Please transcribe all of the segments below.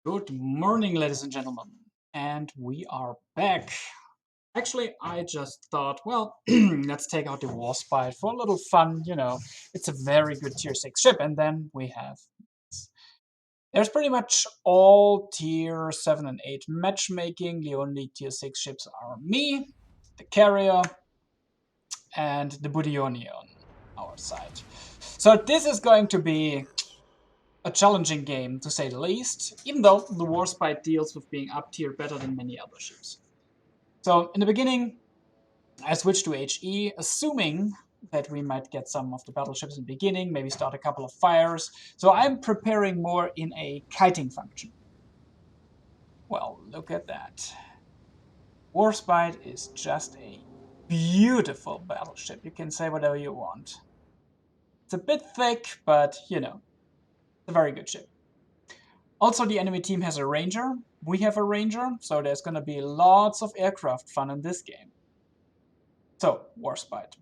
Good morning, ladies and gentlemen, and we are back. Actually, I just thought, well, let's take out the Warspite for a little fun. It's a very good tier 6 ship, and then we have. There's pretty much all tier 7 and 8 matchmaking. The only tier 6 ships are me, the carrier, and the Budioni on our side. So this is going to be a challenging game, to say the least, even though the Warspite deals with being up tier better than many other ships. So in the beginning, I switched to HE, assuming that we might get some of the battleships in the beginning, maybe start a couple of fires. So I'm preparing more in a kiting function. Well, look at that. Warspite is just a beautiful battleship. You can say whatever you want. It's a bit thick, but it's a very good ship. Also, the enemy team has a ranger. We have a ranger, so there's going to be lots of aircraft fun in this game. So, Warspite.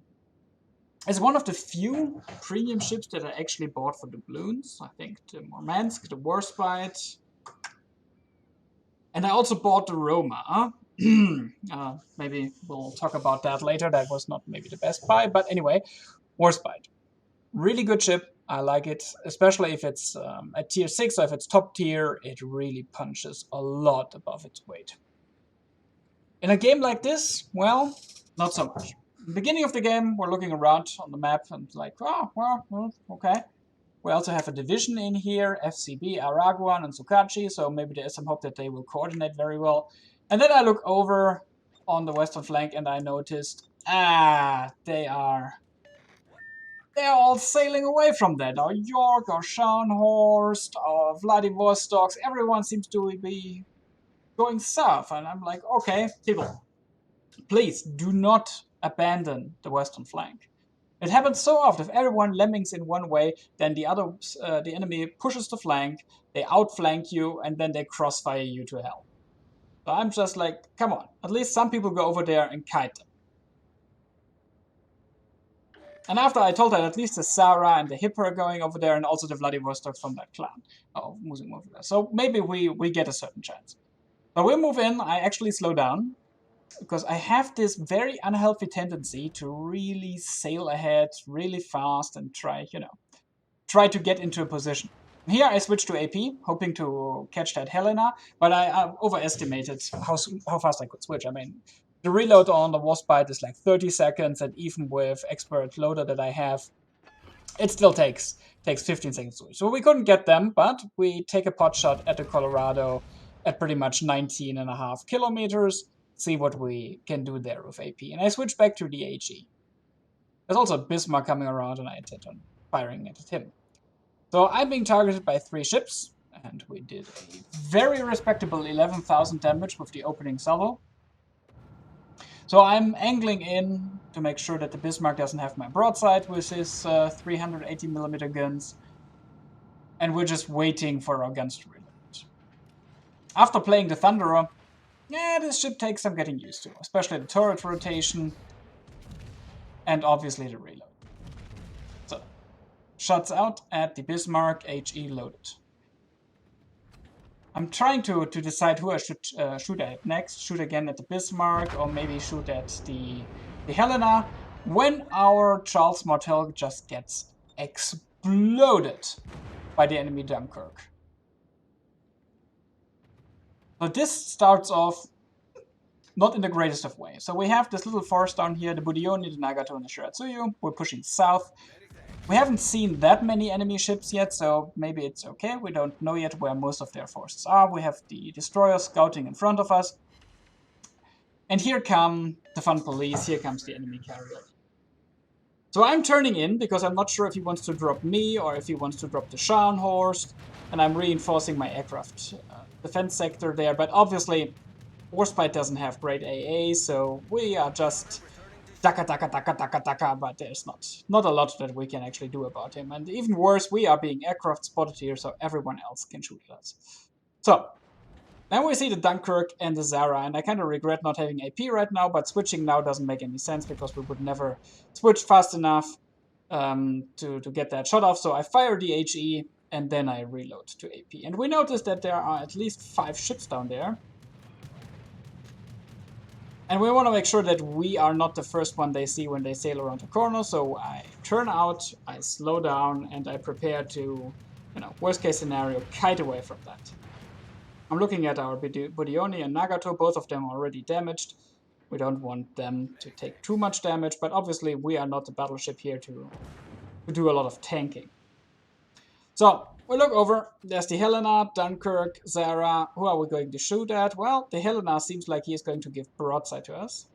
It's one of the few premium ships that I actually bought for doubloons. I think the Murmansk, the Warspite. And I also bought the Roma. Maybe we'll talk about that later. That was not maybe the best buy, but anyway, Warspite. Really good ship. I like it, especially if it's at tier 6 or if it's top tier, it really punches a lot above its weight. In a game like this, well, not so much. In the beginning of the game, we're looking around on the map and like, oh, well, okay. We also have a division in here, FCB, Araguan, and Sukachi, so maybe there is some hope that they will coordinate very well. And then I look over on the western flank and I noticed, they're all sailing away from that. Or York, or Scharnhorst, or Vladivostoks. Everyone seems to be going south. And I'm like, okay, people, please do not abandon the western flank. It happens so often. If everyone lemmings in one way, then the enemy pushes the flank, they outflank you, and then they crossfire you to hell. So I'm just like, come on. At least some people go over there and kite them. And after I told that, at least the Sarah and the Hipper are going over there, and also the Vladivostoks from that clan. Oh, moving over there. So maybe we get a certain chance. But we move in, I actually slow down, because I have this very unhealthy tendency to really sail ahead really fast and try to get into a position. Here I switched to AP, hoping to catch that Helena, but I overestimated how fast I could switch. I mean, the reload on the Warspite is like 30 seconds, and even with expert loader that I have, it still takes 15 seconds to switch. So we couldn't get them, but we take a pot shot at the Colorado at pretty much 19.5 kilometers, see what we can do there with AP. And I switch back to the HE. There's also a Bismarck coming around, and I intend on firing at him. So I'm being targeted by 3 ships, and we did a very respectable 11,000 damage with the opening salvo. So I'm angling in to make sure that the Bismarck doesn't have my broadside with his 380mm guns, and we're just waiting for our guns to reload. After playing the Thunderer, this ship takes some getting used to, especially the turret rotation, and obviously the reload. So, shots out at the Bismarck, HE loaded. I'm trying to decide who I should shoot at next. Shoot again at the Bismarck, or maybe shoot at the Helena, when our Charles Martel just gets exploded by the enemy Dunkirk. So this starts off not in the greatest of ways. So we have this little force down here, the Budioni, the Nagato, and the Shiratsuyu. We're pushing south. We haven't seen that many enemy ships yet, so maybe it's okay. We don't know yet where most of their forces are. We have the destroyers scouting in front of us. And here come the fun police. Here comes the enemy carrier. So I'm turning in because I'm not sure if he wants to drop me or if he wants to drop the Scharnhorst. And I'm reinforcing my aircraft defense sector there. But obviously, Warspite doesn't have great AA, so we are just taka, but there's not a lot that we can actually do about him. And even worse, we are being aircraft spotted here, so everyone else can shoot at us. So, then we see the Dunkirk and the Zara, and I kind of regret not having AP right now, but switching now doesn't make any sense because we would never switch fast enough to get that shot off. So I fire the HE, and then I reload to AP. And we notice that there are at least 5 ships down there. And we want to make sure that we are not the first one they see when they sail around the corner. So I turn out, I slow down, and I prepare to, worst case scenario, kite away from that. I'm looking at our Budioni and Nagato, both of them already damaged. We don't want them to take too much damage, but obviously we are not the battleship here to do a lot of tanking. So we look over, there's the Helena, Dunkirk, Zara. Who are we going to shoot at? Well, the Helena seems like he is going to give broadside to us.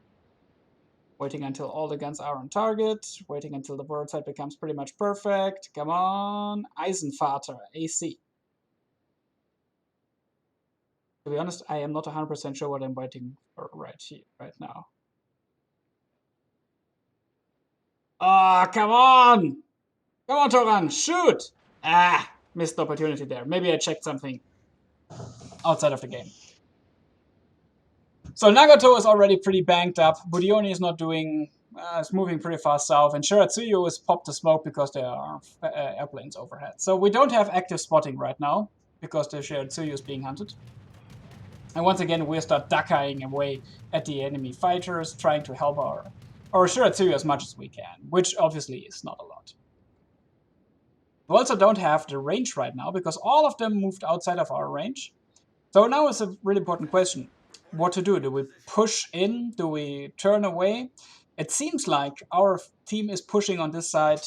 Waiting until all the guns are on target. Waiting until the broadside becomes pretty much perfect. Come on. Eisenvater, AC. To be honest, I am not 100% sure what I'm waiting for right here, right now. Ah, oh, come on! Come on, Toran, shoot! Ah, missed the opportunity there. Maybe I checked something outside of the game. So Nagato is already pretty banged up. Budioni is not doing... it's moving pretty fast south. And Shiratsuyu has popped the smoke because there are airplanes overhead. So we don't have active spotting right now because the Shiratsuyu is being hunted. And once again, we start ducking away at the enemy fighters, trying to help our Shiratsuyu as much as we can, which obviously is not a lot. We also don't have the range right now because all of them moved outside of our range. So now is a really important question. What to do? Do we push in? Do we turn away? It seems like our team is pushing on this side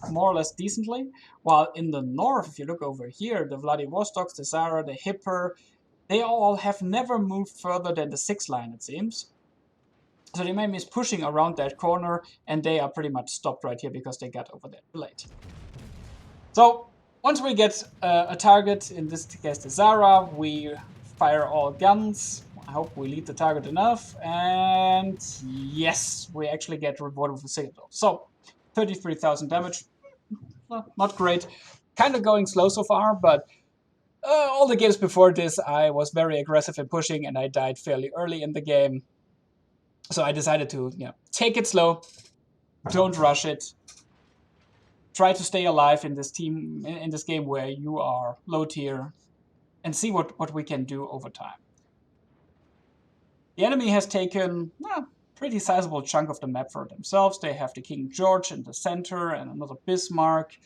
more or less decently, while in the north, if you look over here, the Vladivostoks, the Zara, the Hipper, they all have never moved further than the 6 line, it seems. So the enemy is pushing around that corner, and they are pretty much stopped right here because they got over there late. So once we get a target, in this case the Zara, we fire all guns. I hope we lead the target enough. And yes, we actually get rewarded with a signal. So 33,000 damage. Well, not great. Kind of going slow so far, but all the games before this, I was very aggressive in pushing and I died fairly early in the game. So I decided to take it slow, don't rush it. Try to stay alive in this game where you are low tier, and see what we can do over time. The enemy has taken a pretty sizable chunk of the map for themselves. They have the King George in the center and another Bismarck.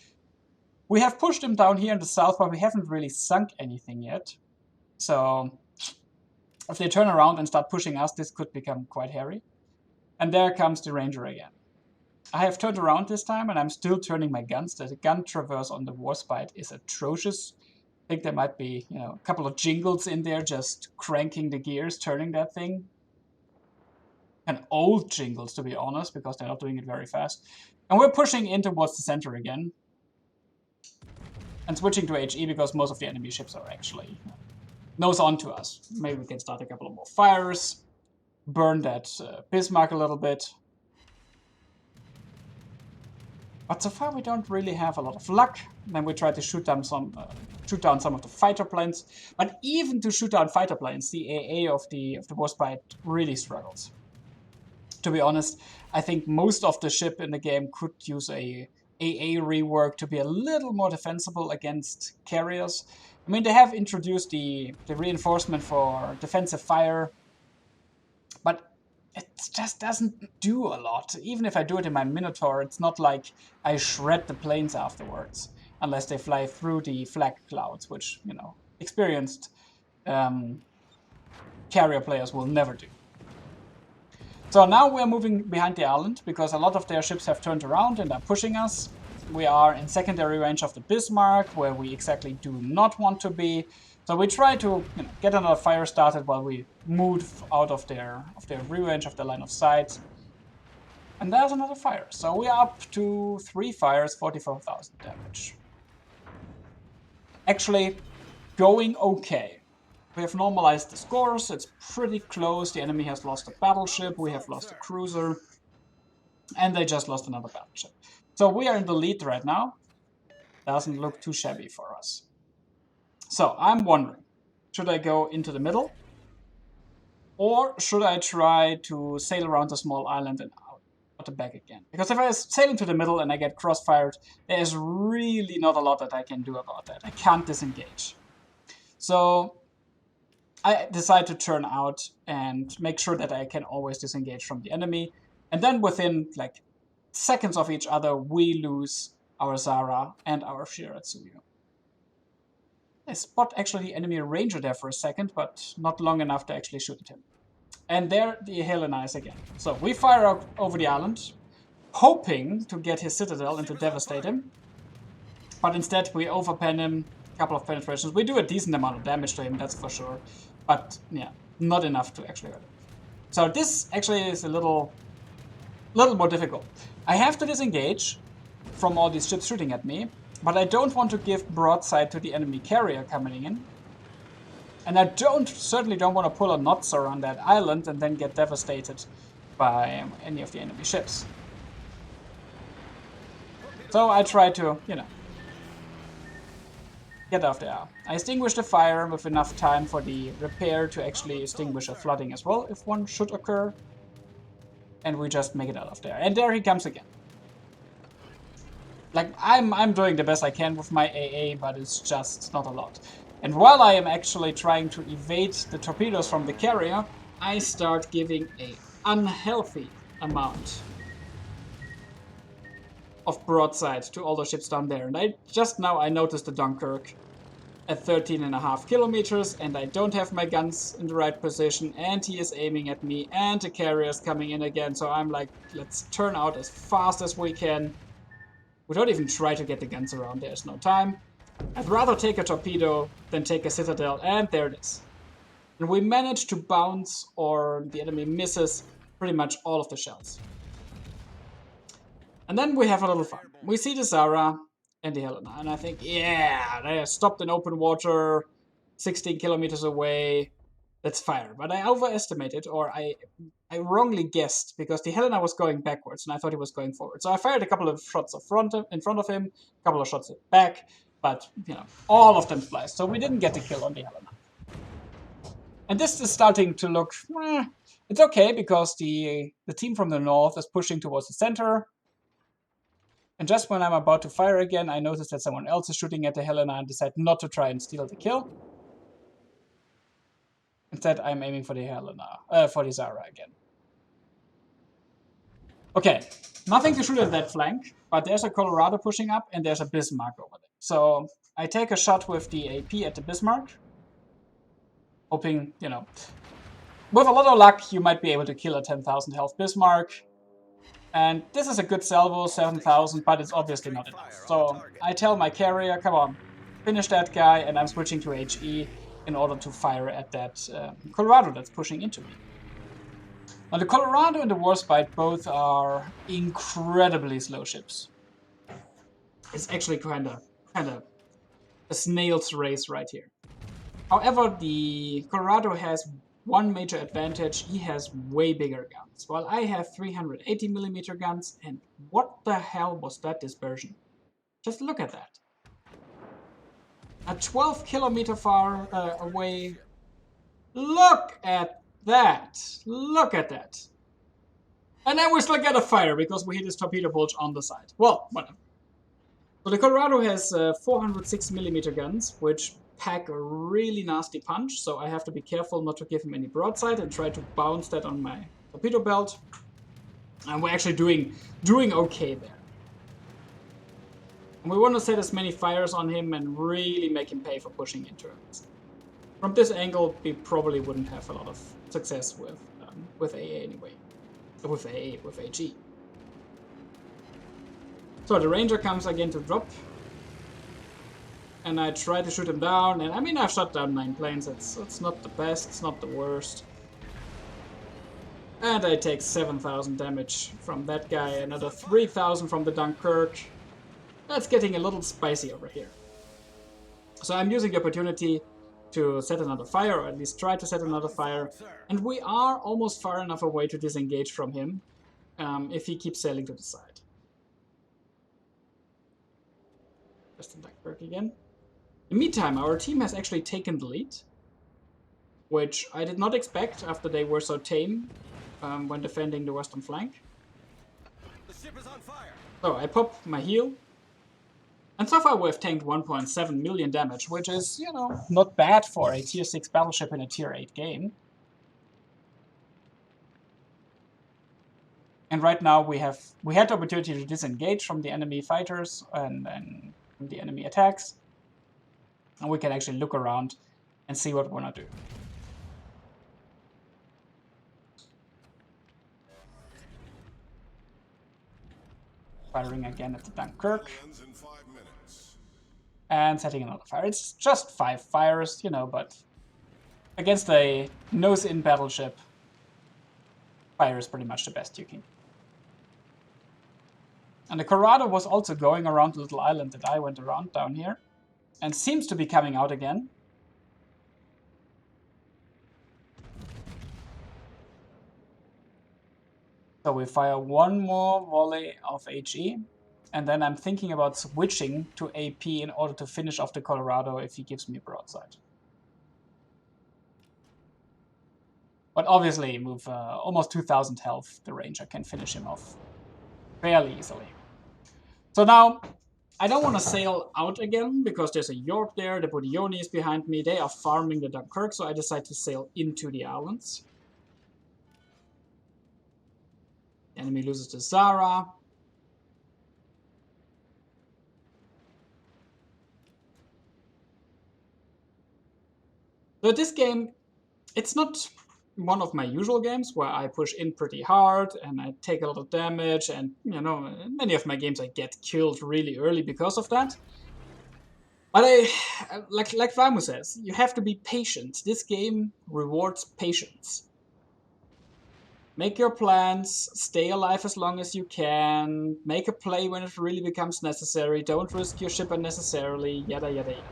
We have pushed them down here in the south, but we haven't really sunk anything yet. So if they turn around and start pushing us, this could become quite hairy. And there comes the Ranger again. I have turned around this time, and I'm still turning my guns. The gun traverse on the Warspite is atrocious. I think there might be, a couple of jingles in there, just cranking the gears, turning that thing. And old jingles, to be honest, because they're not doing it very fast. And we're pushing in towards the center again. And switching to HE because most of the enemy ships are actually nose on to us. Maybe we can start a couple of more fires, burn that Bismarck a little bit. But so far we don't really have a lot of luck. Then we try to shoot down some of the fighter planes. But even to shoot down fighter planes, the AA of the Warspite really struggles. To be honest, I think most of the ship in the game could use a AA rework to be a little more defensible against carriers. I mean, they have introduced the reinforcement for defensive fire, but it just doesn't do a lot. Even if I do it in my Minotaur, it's not like I shred the planes afterwards, unless they fly through the flak clouds, which, experienced carrier players will never do. So now we're moving behind the island, because a lot of their ships have turned around and are pushing us. We are in secondary range of the Bismarck, where we exactly do not want to be. So we try to get another fire started while we move out of their rear range of the line of sight. And there's another fire. So we are up to 3 fires, 44,000 damage. Actually, going okay. We have normalized the scores. It's pretty close. The enemy has lost a battleship. We have lost a cruiser. And they just lost another battleship. So we are in the lead right now. Doesn't look too shabby for us. So I'm wondering, should I go into the middle? Or should I try to sail around the small island and out? to back again. Because if I sail into the middle and I get crossfired, there's really not a lot that I can do about that. I can't disengage. So I decide to turn out and make sure that I can always disengage from the enemy. And then within like seconds of each other, we lose our Zara and our Shiratsuyu. I spot actually the enemy ranger there for a second, but not long enough to actually shoot at him. And there the Helena is again. So we fire up over the island, hoping to get his citadel and to devastate him. But instead we overpen him, a couple of penetrations. We do a decent amount of damage to him, that's for sure. But yeah, not enough to actually hurt him. So this actually is a little more difficult. I have to disengage from all these ships shooting at me, but I don't want to give broadside to the enemy carrier coming in. And I certainly don't want to pull a knots around that island and then get devastated by any of the enemy ships. So I try to, get off there. I extinguish the fire with enough time for the repair to actually extinguish a flooding as well, if one should occur. And we just make it out of there. And there he comes again. Like, I'm doing the best I can with my AA, but it's just not a lot. And while I am actually trying to evade the torpedoes from the carrier, I start giving an unhealthy amount of broadside to all the ships down there. And I noticed the Dunkirk at 13.5 kilometers, and I don't have my guns in the right position, and he is aiming at me, and the carrier is coming in again. So I'm like, let's turn out as fast as we can. We don't even try to get the guns around, there's no time. I'd rather take a torpedo than take a citadel, and there it is. And we manage to bounce, or the enemy misses, pretty much all of the shells. And then we have a little fun. We see the Zara and the Helena, and I think, yeah, they are stopped in open water, 16 kilometers away, let's fire. But I overestimated, or I wrongly guessed, because the Helena was going backwards, and I thought he was going forward. So I fired a couple of shots in front of him, a couple of shots back, but, all of them spliced. So we didn't get the kill on the Helena. And this is starting to look, it's okay, because the team from the north is pushing towards the center. And just when I'm about to fire again, I notice that someone else is shooting at the Helena and decide not to try and steal the kill. Instead, I'm aiming for the Helena, for the Zara again. Okay, nothing to shoot at that flank, but there's a Colorado pushing up and there's a Bismarck over there. So I take a shot with the AP at the Bismarck, hoping, with a lot of luck, you might be able to kill a 10,000 health Bismarck. And this is a good salvo, 7,000, but it's obviously not enough. So I tell my carrier, come on, finish that guy, and I'm switching to HE in order to fire at that Colorado that's pushing into me. Now the Colorado and the Warspite both are incredibly slow ships. It's actually kind of a snail's race right here. However, the Colorado has one major advantage: he has way bigger guns, while I have 380mm guns, and what the hell was that dispersion? Just look at that. A 12 kilometer far away. Look at that! Look at that! And then we still get a fire because we hit his torpedo bulge on the side. Well, whatever. So the Colorado has 406mm guns, which pack a really nasty punch, so I have to be careful not to give him any broadside and try to bounce that on my torpedo belt. And we're actually doing okay there. And we want to set as many fires on him and really make him pay for pushing into us. From this angle, we probably wouldn't have a lot of success with AA anyway. With AG. So the Ranger comes again to drop. And I try to shoot him down, and I mean, I've shot down 9 planes. It's not the best, it's not the worst. And I take 7,000 damage from that guy, another 3,000 from the Dunkirk. That's getting a little spicy over here. So I'm using the opportunity to set another fire, or at least try to set another fire. And we are almost far enough away to disengage from him, if he keeps sailing to the side. Just the Dunkirk again. In the meantime, our team has actually taken the lead, which I did not expect after they were so tame when defending the western flank. So I pop my heal. And so far we've tanked 1.7 million damage, which is, you know, not bad for a tier 6 battleship in a tier 8 game. And right now we had the opportunity to disengage from the enemy fighters and from the enemy attacks. And we can actually look around and see what we want to do. Firing again at the Dunkirk. And setting another fire. It's just 5 fires, you know, but against a nose-in battleship, fire is pretty much the best you can. And the Corrado was also going around the little island that I went around down here. And seems to be coming out again. So we fire one more volley of HE. And then I'm thinking about switching to AP in order to finish off the Colorado if he gives me broadside. But obviously, with almost 2,000 health, the Ranger can finish him off fairly easily. So now, I don't want to sail out again, because there's a York there, the Bodioni is behind me, they are farming the Dunkirk, so I decide to sail into the islands. The enemy loses to Zara. So this game, it's not one of my usual games where I push in pretty hard and I take a lot of damage, and you know, in many of my games I get killed really early because of that. But like Vamu says, you have to be patient. This game rewards patience. Make your plans, stay alive as long as you can, make a play when it really becomes necessary, don't risk your ship unnecessarily, yada yada yada.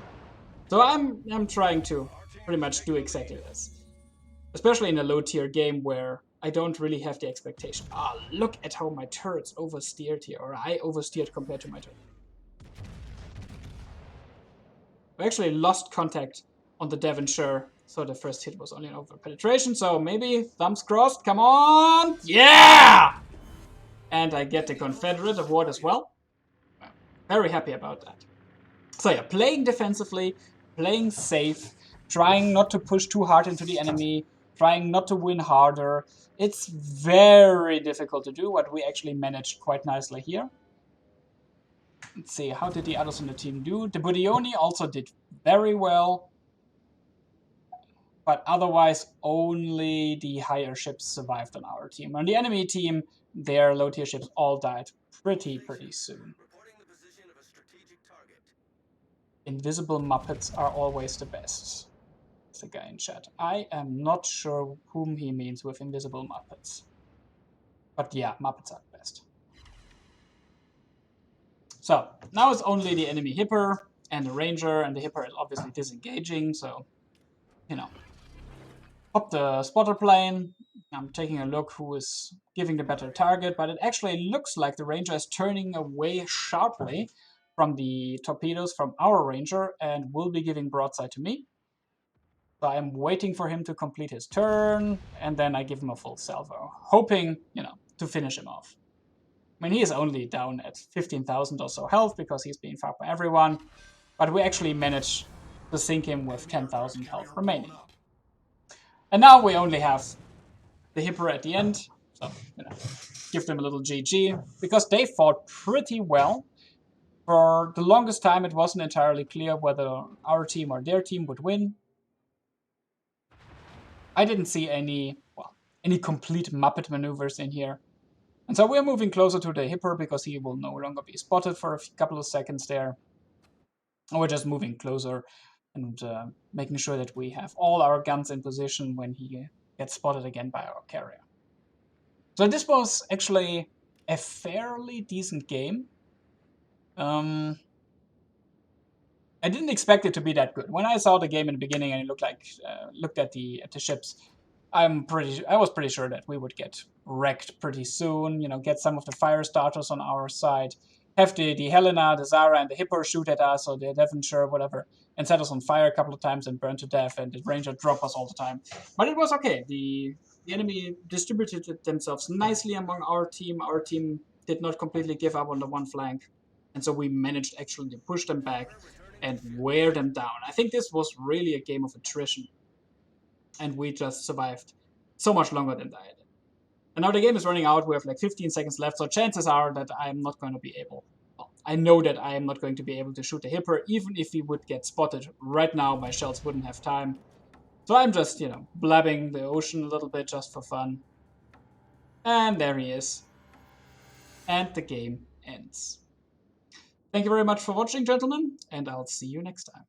So I'm trying to pretty much do exactly this. Especially in a low tier game where I don't really have the expectation. Ah, look at how my turrets oversteered here, or I oversteered compared to my turret. We actually lost contact on the Devonshire, so the first hit was only an over penetration, so maybe thumbs crossed, come on! Yeah! And I get the Confederate award as well. Very happy about that. So yeah, playing defensively, playing safe, trying not to push too hard into the enemy, trying not to win harder. It's very difficult to do, what we actually managed quite nicely here. Let's see, how did the others on the team do? The Bodioni also did very well. But otherwise, only the higher ships survived on our team. On the enemy team, their low tier ships all died pretty soon. Invisible Muppets are always the best. It's the guy in chat. I am not sure whom he means with invisible Muppets. But yeah, Muppets are the best. So, now it's only the enemy Hipper and the Ranger, and the Hipper is obviously disengaging, so, you know. Pop the spotter plane. I'm taking a look who is giving the better target, but it actually looks like the Ranger is turning away sharply from the torpedoes from our Ranger and will be giving broadside to me. So I'm waiting for him to complete his turn, and then I give him a full salvo, hoping, you know, to finish him off. I mean, he is only down at 15,000 or so health because he's being fought by everyone, but we actually managed to sink him with 10,000 health remaining. And now we only have the Hipper at the end, so, you know, give them a little GG, because they fought pretty well. For the longest time, it wasn't entirely clear whether our team or their team would win. I didn't see any complete Muppet maneuvers in here. And so we're moving closer to the Hipper because he will no longer be spotted for a couple of seconds there. And we're just moving closer and making sure that we have all our guns in position when he gets spotted again by our carrier. So this was actually a fairly decent game. I didn't expect it to be that good. When I saw the game in the beginning and it looked at the ships, I was pretty sure that we would get wrecked pretty soon. You know, get some of the fire starters on our side, have the Helena, the Zara, and the Hippo shoot at us, or the Devonshire, whatever, and set us on fire a couple of times and burn to death, and the Ranger drop us all the time. But it was okay. The enemy distributed themselves nicely among our team. Our team did not completely give up on the one flank. And so we managed actually to push them back and wear them down. I think this was really a game of attrition. And we just survived so much longer than I did. And now the game is running out. We have like 15 seconds left. So chances are that I'm not going to be able. Well, I know that I am not going to be able to shoot the Hipper. Even if he would get spotted right now, my shells wouldn't have time. So I'm just, blabbing the ocean a little bit just for fun. And there he is. And the game ends. Thank you very much for watching, gentlemen, and I'll see you next time.